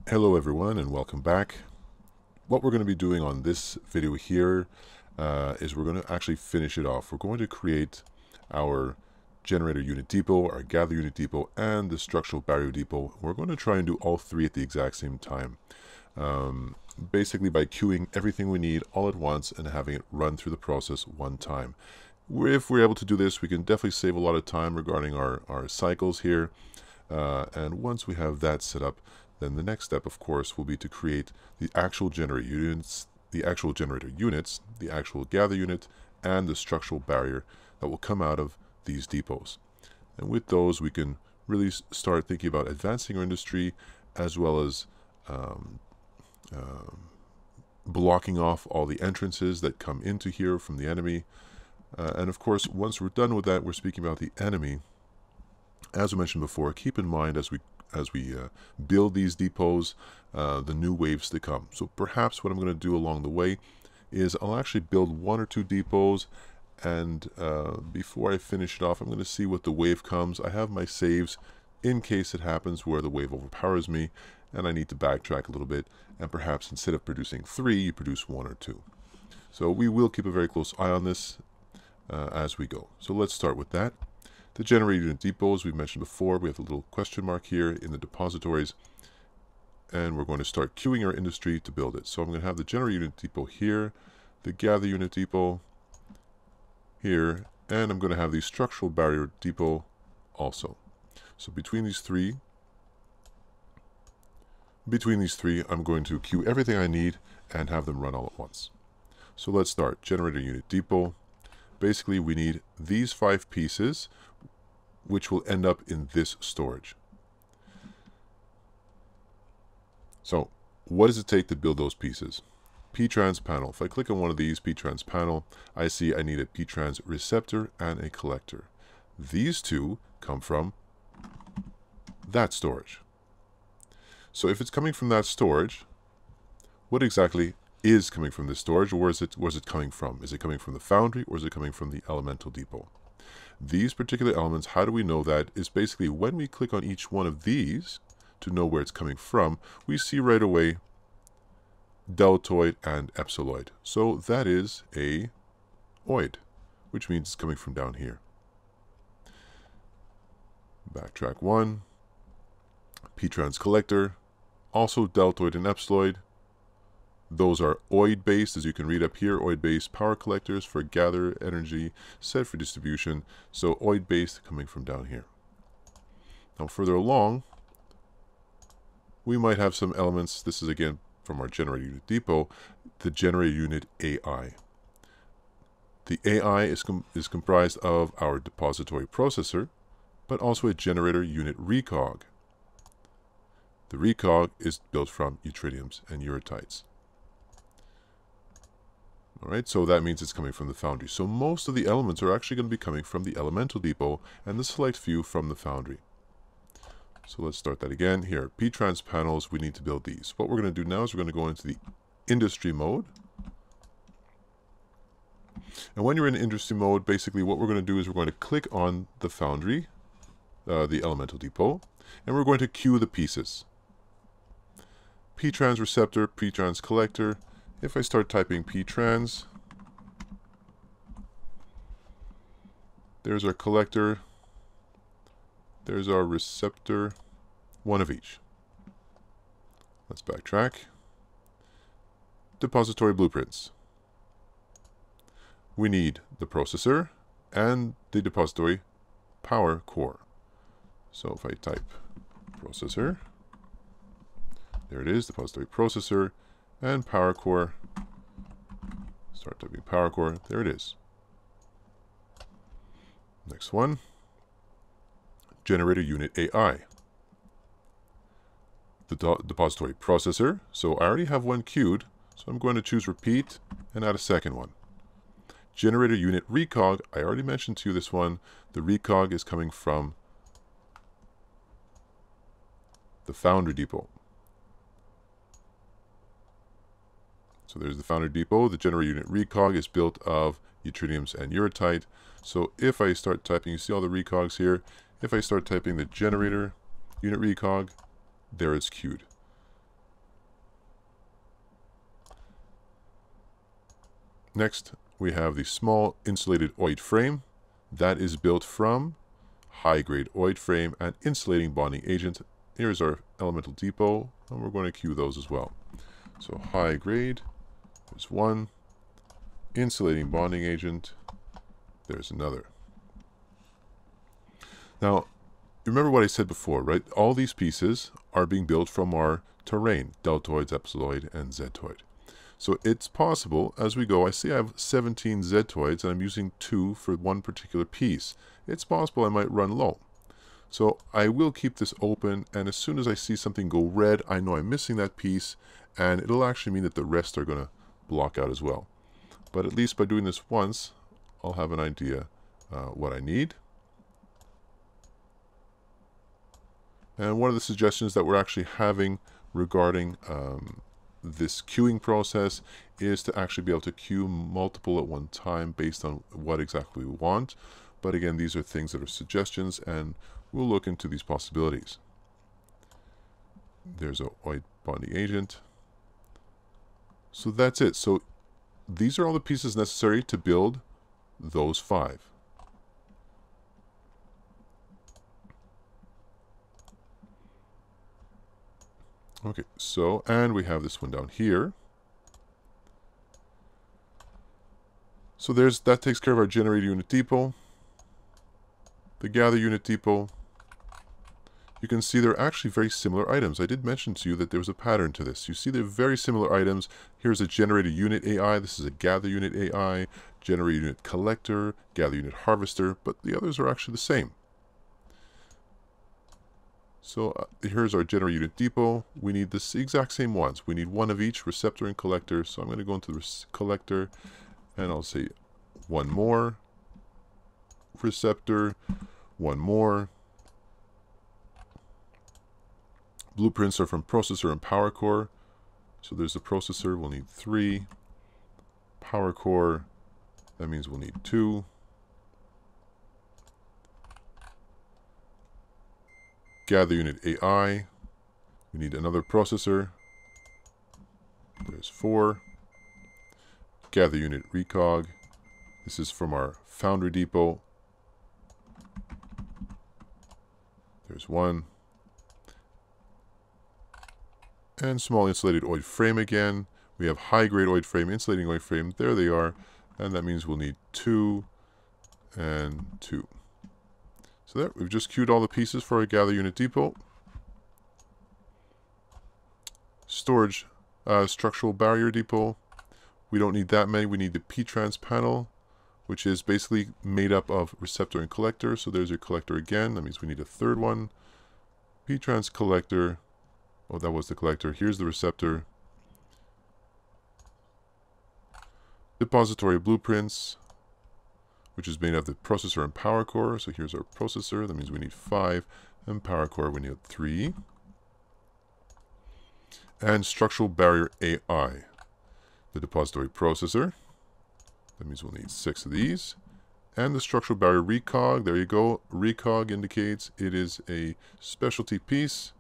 Hello everyone and welcome back. What we're going to be doing on this video here is we're going to actually finish it off. We're going to create our generator unit depot, our gather unit depot, and the structural barrier depot. We're going to try and do all three at the exact same time. Basically by queuing everything we need all at once and having it run through the process one time. If we're able to do this, we can definitely save a lot of time regarding our cycles here. And once we have that set up, then the next step, of course, will be to create the actual generator units, the actual gather unit, and the structural barrier that will come out of these depots. And with those, we can really start thinking about advancing our industry, as well as blocking off all the entrances that come into here from the enemy. And of course, once we're done with that, we're speaking about the enemy. As I mentioned before, keep in mind as we build these depots, the new waves to come. So perhaps what I'm going to do along the way is I'll actually build one or two depots, and before I finish it off, I'm going to see what the wave comes. I have my saves in case it happens where the wave overpowers me and I need to backtrack a little bit, and perhaps instead of producing 3, you produce 1 or 2. So we will keep a very close eye on this as we go. So let's start with that. The generator unit depot, as we mentioned before, we have a little question mark here in the depositories, and we're going to start queuing our industry to build it. So I'm going to have the generator unit depot here, the gather unit depot here, and I'm going to have the structural barrier depot also. So between these three, I'm going to queue everything I need and have them run all at once. So let's start. Generator unit depot. Basically, we need these 5 pieces, which will end up in this storage. So what does it take to build those pieces? P-trans panel. If I click on one of these, P-trans panel, I see I need a P-trans receptor and a collector. These two come from that storage. So if it's coming from that storage, what exactly is coming from this storage, or where's it coming from? Is it coming from the foundry, or is it coming from the elemental depot? These particular elements, how do we know that? Is basically when we click on each one of these to know where it's coming from, we see right away deltoid and epsiloid. So that is a oid, which means it's coming from down here. Backtrack 1. P-trans collector, also deltoid and epsiloid. Those are oid-based, as you can read up here, oid-based power collectors for gather energy, set for distribution. So oid-based coming from down here. Now further along, we might have some elements. This is again from our generator unit depot, the generator unit AI. The AI is comprised of our depository processor, but also a generator unit RECOG. The RECOG is built from yttriums and uretites. Alright, so that means it's coming from the foundry. So most of the elements are actually going to be coming from the elemental depot and the select few from the foundry. So let's start that again. Here, P-trans panels, we need to build these. What we're going to do now is we're going to go into the industry mode. And when you're in industry mode, basically what we're going to do is we're going to click on the foundry, the elemental depot, and we're going to queue the pieces. P-trans receptor, P-trans collector. If I start typing P-trans, there's our collector, there's our receptor, one of each. Let's backtrack. Depository blueprints. We need the processor and the depository power core. So if I type processor, there it is, depository processor, and power core. Start typing power core. There it is. Next one. Generator unit AI. The depository processor. So I already have one queued. So I'm going to choose repeat and add a second one. Generator unit RECOG. I already mentioned to you this one. The RECOG is coming from the foundry depot. So there's the foundry depot. The generator unit RECOG is built of yttriums and uretite. So if I start typing, you see all the RECOGs here. If I start typing the generator unit RECOG, there it's queued. Next, we have the small insulated OID frame that is built from high-grade OID frame and insulating bonding agent. Here's our elemental depot, and we're going to queue those as well. So high-grade, there's one. Insulating bonding agent, there's another. Now, remember what I said before, right? All these pieces are being built from our terrain, deltoids, epsiloid, and zetoid. So it's possible, as we go, I see I have 17 zetoids, and I'm using 2 for one particular piece. It's possible I might run low. So I will keep this open, and as soon as I see something go red, I know I'm missing that piece, and it'll actually mean that the rest are going to block out as well. But at least by doing this once, I'll have an idea what I need. And one of the suggestions that we're actually having regarding this queuing process is to actually be able to queue multiple at one time based on what exactly we want. But again, these are things that are suggestions, and we'll look into these possibilities. There's a OID bonding agent. So that's it. So these are all the pieces necessary to build those 5. Okay, so, and we have this one down here. So that takes care of our generator unit depot. The gather unit depot. You can see they're actually very similar items. I did mention to you that there was a pattern to this. You see they're very similar items. Here's a generator unit AI. This is a gather unit AI, generator unit collector, gather unit harvester, but the others are actually the same. So here's our generator unit depot. We need the exact same ones. We need one of each, receptor and collector. So I'm going to go into the collector, and I'll say one more, receptor, one more. Blueprints are from processor and power core. So there's the processor, we'll need 3. Power core, that means we'll need 2. Gather unit AI, we need another processor. There's 4. Gather unit RECOG, this is from our foundry depot. There's 1. And small insulated OID frame again. We have high-grade OID frame, insulating OID frame. There they are. And that means we'll need 2 and 2. So there, we've just queued all the pieces for our gather unit depot. Storage, structural barrier depot. We don't need that many. We need the P-trans panel, which is basically made up of receptor and collector. So there's your collector again. That means we need a 3rd one. P-trans collector. Oh, that was the collector. Here's the receptor. Depository blueprints, which is made of the processor and power core. So here's our processor. That means we need 5. And power core, we need 3. And structural barrier AI. The depository processor. That means we'll need 6 of these. And the structural barrier RECOG. There you go. RECOG indicates it is a specialty piece,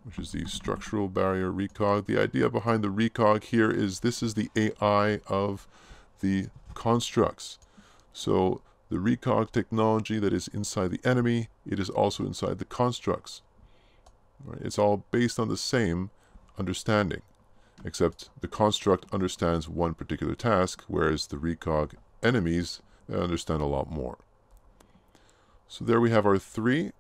which is the structural barrier RECOG. The idea behind the RECOG here is this is the AI of the constructs. So the RECOG technology that is inside the enemy, it is also inside the constructs. Right? It's all based on the same understanding, except the construct understands one particular task, whereas the RECOG enemies understand a lot more. So there we have our 3.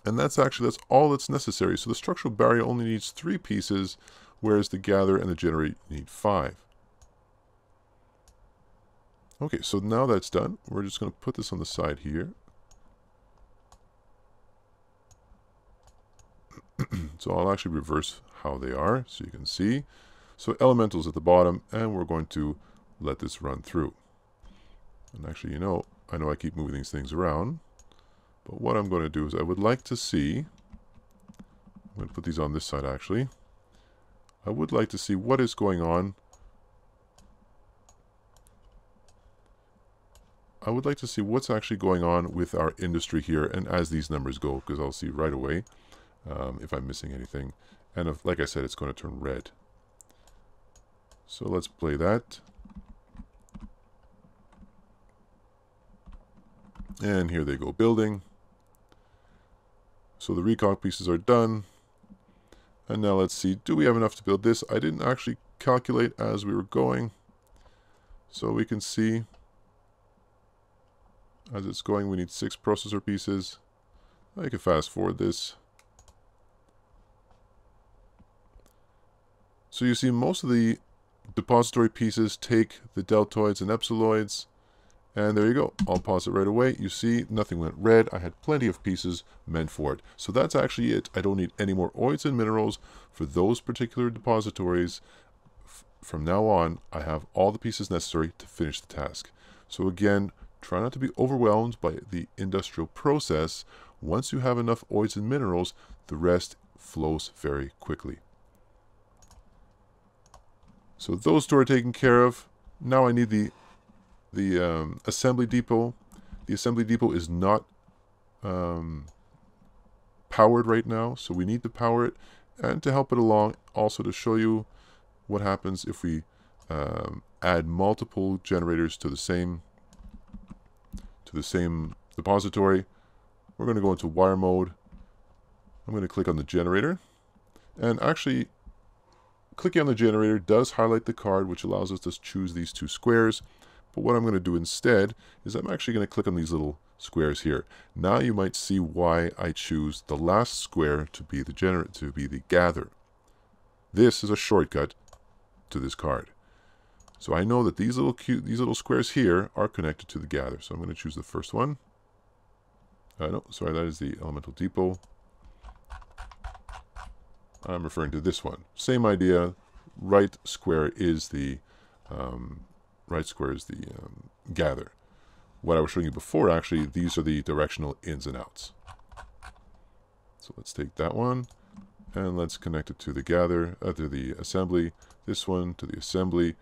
And that's all that's necessary. So the structural barrier only needs 3 pieces, whereas the gather and the generator need 5. Okay, so now that's done. We're just going to put this on the side here. So I'll actually reverse how they are so you can see. So elementals at the bottom, and we're going to let this run through. And actually, I know I keep moving these things around. But what I'm going to do is I would like to see, I'm going to put these on this side actually. I would like to see what is going on. I would like to see what's actually going on with our industry here and as these numbers go, because I'll see right away if I'm missing anything. And if, like I said, it's going to turn red. So let's play that. And here they go building. So the RECOG pieces are done. And now let's see, do we have enough to build this? I didn't actually calculate as we were going. So we can see as it's going, we need 6 processor pieces. I can fast forward this. So you see most of the depository pieces take the deltoids and epsiloids. And there you go. I'll pause it right away. You see, nothing went red. I had plenty of pieces meant for it. So that's actually it. I don't need any more oids and minerals for those particular depositories. From now on, I have all the pieces necessary to finish the task. So again, try not to be overwhelmed by the industrial process. Once you have enough oids and minerals, the rest flows very quickly. So those two are taken care of. Now I need the assembly depot. The assembly depot is not powered right now, so we need to power it. And to help it along, also to show you what happens if we add multiple generators to the same depository. We're going to go into wire mode. I'm going to click on the generator, and actually clicking on the generator does highlight the card, which allows us to choose these 2 squares. But what I'm going to do instead is I'm actually going to click on these little squares here. Now you might see why I choose the last square to be the gather. This is a shortcut to this card. So I know that these little squares here are connected to the gather. So I'm going to choose the first one. No, sorry, that is the elemental depot. I'm referring to this one. Same idea. Right square is the gather. What I was showing you before, actually, these are the directional ins and outs. So let's take that one, and let's connect it to the gather, to the assembly. This one to the assembly.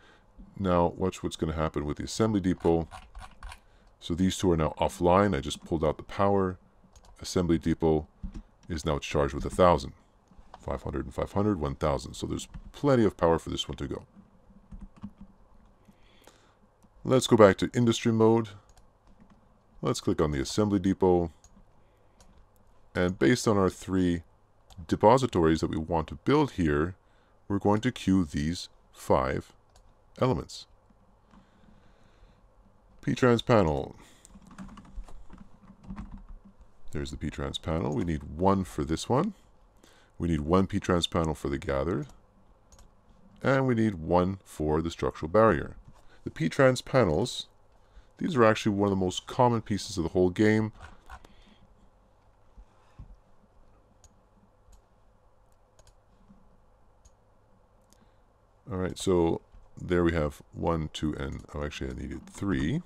Now, watch what's going to happen with the assembly depot. So these two are now offline. I just pulled out the power. Assembly depot is now charged with 1,000. 500 and 500, 1,000. So there's plenty of power for this one to go. Let's go back to industry mode. Let's click on the assembly depot. And based on our 3 depositories that we want to build here, we're going to queue these 5 elements. P-trans panel. There's the P-trans panel. We need 1 for this one. We need 1 P-trans panel for the gather. And we need 1 for the structural barrier. The P-trans panels, these are actually one of the most common pieces of the whole game. Alright, so there we have 1, 2, and actually I needed 3.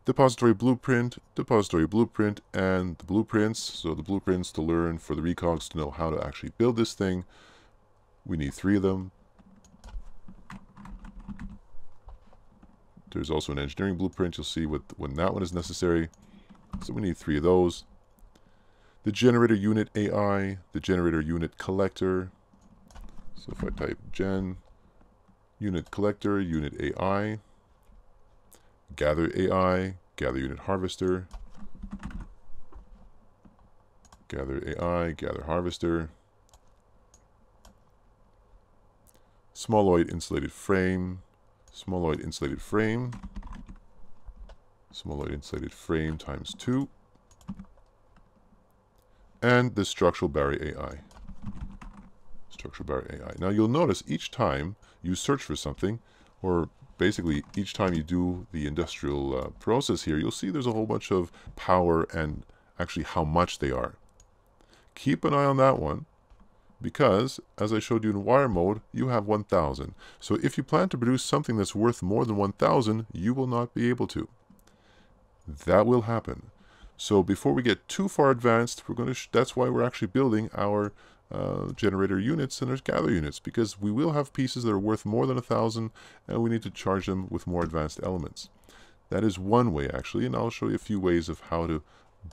Depository blueprint, and the blueprints. So the blueprints to learn for the RECOGs to know how to actually build this thing. We need 3 of them. There's also an engineering blueprint. You'll see when that one is necessary. So we need 3 of those. The generator unit AI, the generator unit collector. So if I type gen, unit collector, unit AI, gather AI, gather unit harvester, gather AI, gather harvester, smalloid insulated frame, smalloid insulated frame, smalloid insulated frame times 2, and the structural barrier AI. Structural barrier AI. Now you'll notice each time you search for something, or basically each time you do the industrial process here, you'll see there's a whole bunch of power and actually how much they are. Keep an eye on that one, because as I showed you in wire mode, you have 1,000. So if you plan to produce something that's worth more than 1,000, you will not be able to. That will happen. So before we get too far advanced, we're going to that's why we're actually building our generator units and there's gather units, because we will have pieces that are worth more than 1,000 and we need to charge them with more advanced elements. That is one way actually, and I'll show you a few ways of how to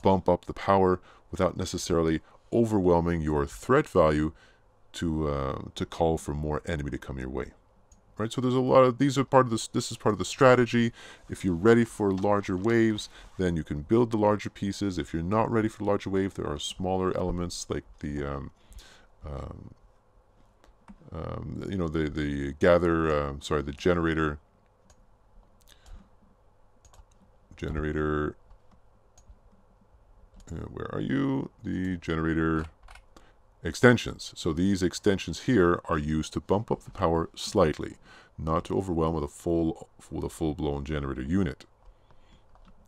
bump up the power without necessarily overwhelming your threat value to call for more enemy to come your way. Right, so there's a lot of these are part of this. This is part of the strategy. If you're ready for larger waves, then you can build the larger pieces. If you're not ready for larger wave, there are smaller elements like the you know, the gather. Sorry, the generator. Where are you? The generator extensions. So these extensions here are used to bump up the power slightly, not to overwhelm with a full-blown generator unit.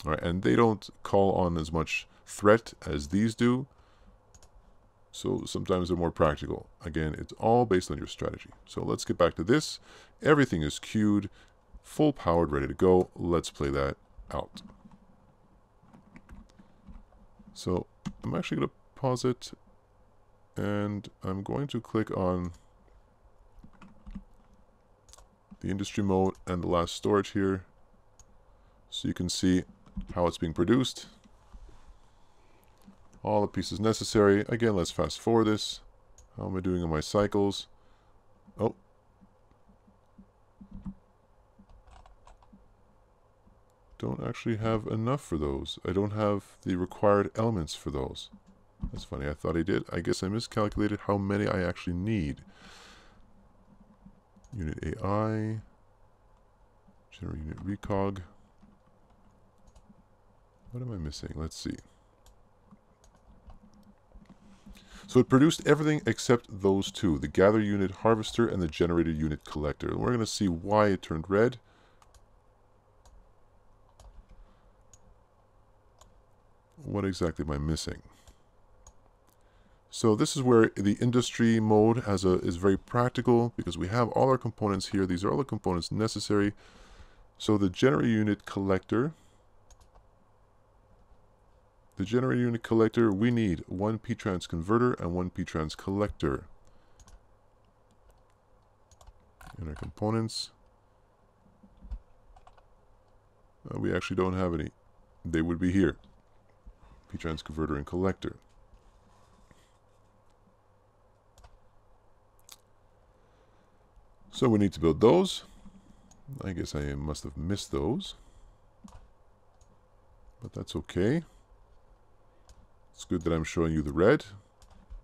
All right, and they don't call on as much threat as these do. So sometimes they're more practical. Again, it's all based on your strategy. So let's get back to this. Everything is queued, full powered, ready to go. Let's play that out. So I'm actually going to pause it. And I'm going to click on the industry mode and the last storage here, so you can see how it's being produced. All the pieces necessary. Again, let's fast forward this. How am I doing on my cycles? Oh. Don't actually have enough for those. I don't have the required elements for those. That's funny. I thought I did. I guess I miscalculated how many I actually need. Unit AI. General unit RECOG. What am I missing? Let's see. So it produced everything except those two. The gather unit harvester and the generator unit collector. And we're going to see why it turned red. What exactly am I missing? So this is where the industry mode is very practical, because we have all our components here. These are all the components necessary. So the generator unit collector. The generator unit collector, we need one P-trans converter and one P-trans collector. In our components. We actually don't have any. They would be here. P-trans converter and collector. So we need to build those. I guess I must have missed those. But that's okay. It's good that I'm showing you the red.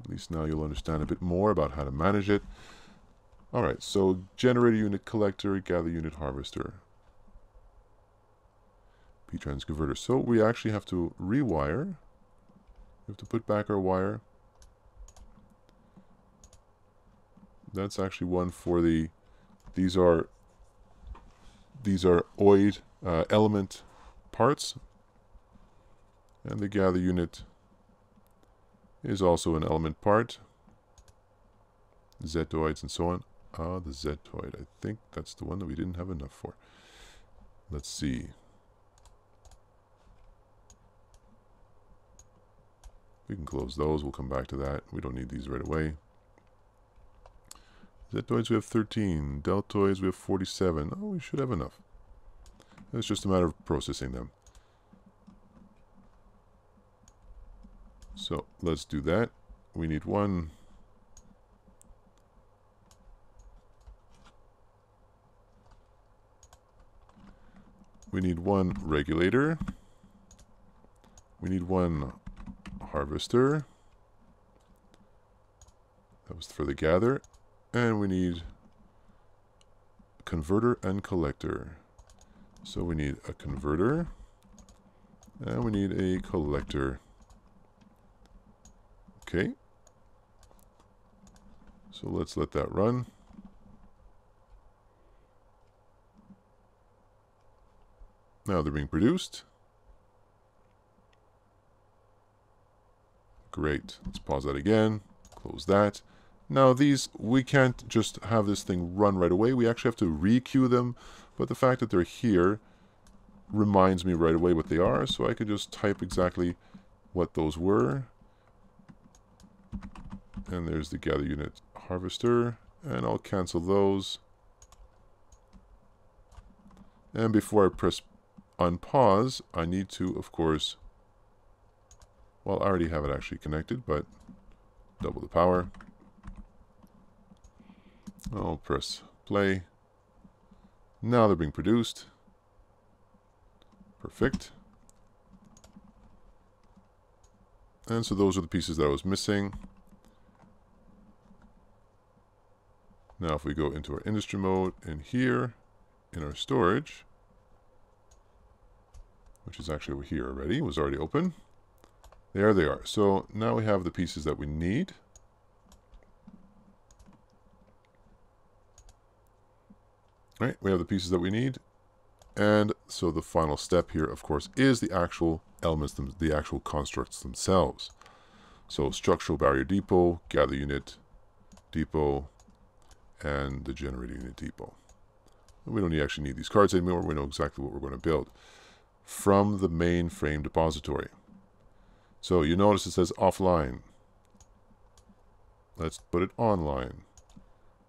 At least now you'll understand a bit more about how to manage it. Alright, so generator unit collector, gather unit harvester. P-trans converter. So we actually have to rewire. We have to put back our wire. That's actually one for the... These are OID element parts. And the gather unit is also an element part. Zetoids and so on. Ah, the Zetoid. I think that's the one that we didn't have enough for. Let's see. We can close those. We'll come back to that. We don't need these right away. Zetoids we have 13. Deltoids we have 47. Oh, we should have enough. It's just a matter of processing them. So let's do that. We need one. We need one regulator. We need one harvester. That was for the gather. And we need converter and collector. So we need a converter. And we need a collector. Okay. So let's let that run. Now they're being produced. Great. Let's pause that again. Close that. Now these, we can't just have this thing run right away. We actually have to re-queue them. But the fact that they're here reminds me right away what they are. So I could just type exactly what those were. And there's the gather unit harvester. And I'll cancel those. And before I press unpause, I need to, of course, well, I already have it actually connected, but double the power. I'll press play. Now they're being produced. Perfect. And so those are the pieces that I was missing. Now if we go into our industry mode, and here in our storage, which is actually over here already, was already open. There they are. So now we have the pieces that we need. Right, we have the pieces that we need. And so the final step here, of course, is the actual elements, the actual constructs themselves. So structural barrier depot, gather unit depot, and the generator unit depot. We don't actually need these cards anymore. We know exactly what we're going to build from the mainframe depository. So you notice it says offline. Let's put it online.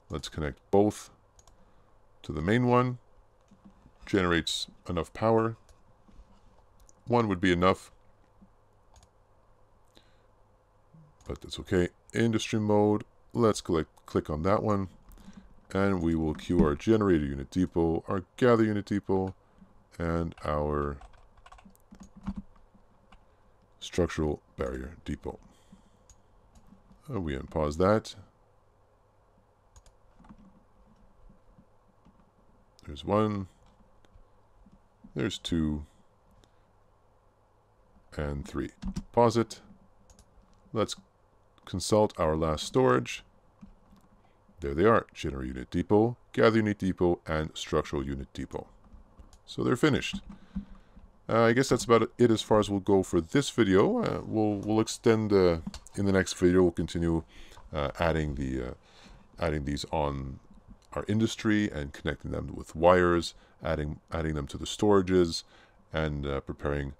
Let's connect both to the main one. Generates enough power. One would be enough, but that's okay. Industry mode. Let's click on that one, and we will queue our generator unit depot, our gather unit depot, and our structural barrier depot. We unpause that. There's one. There's 2 and 3. Pause it. Let's consult our last storage. There they are. Generator unit depot, gather unit depot, and structural unit depot. So they're finished. I guess that's about it as far as we'll go for this video. We'll extend in the next video. We'll continue adding these on our industry and connecting them with wires, adding them to the storages, and preparing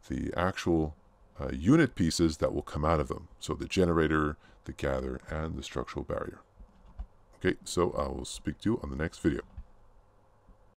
the actual unit pieces that will come out of them. So the generator, the gather, and the structural barrier. Okay, so I will speak to you on the next video.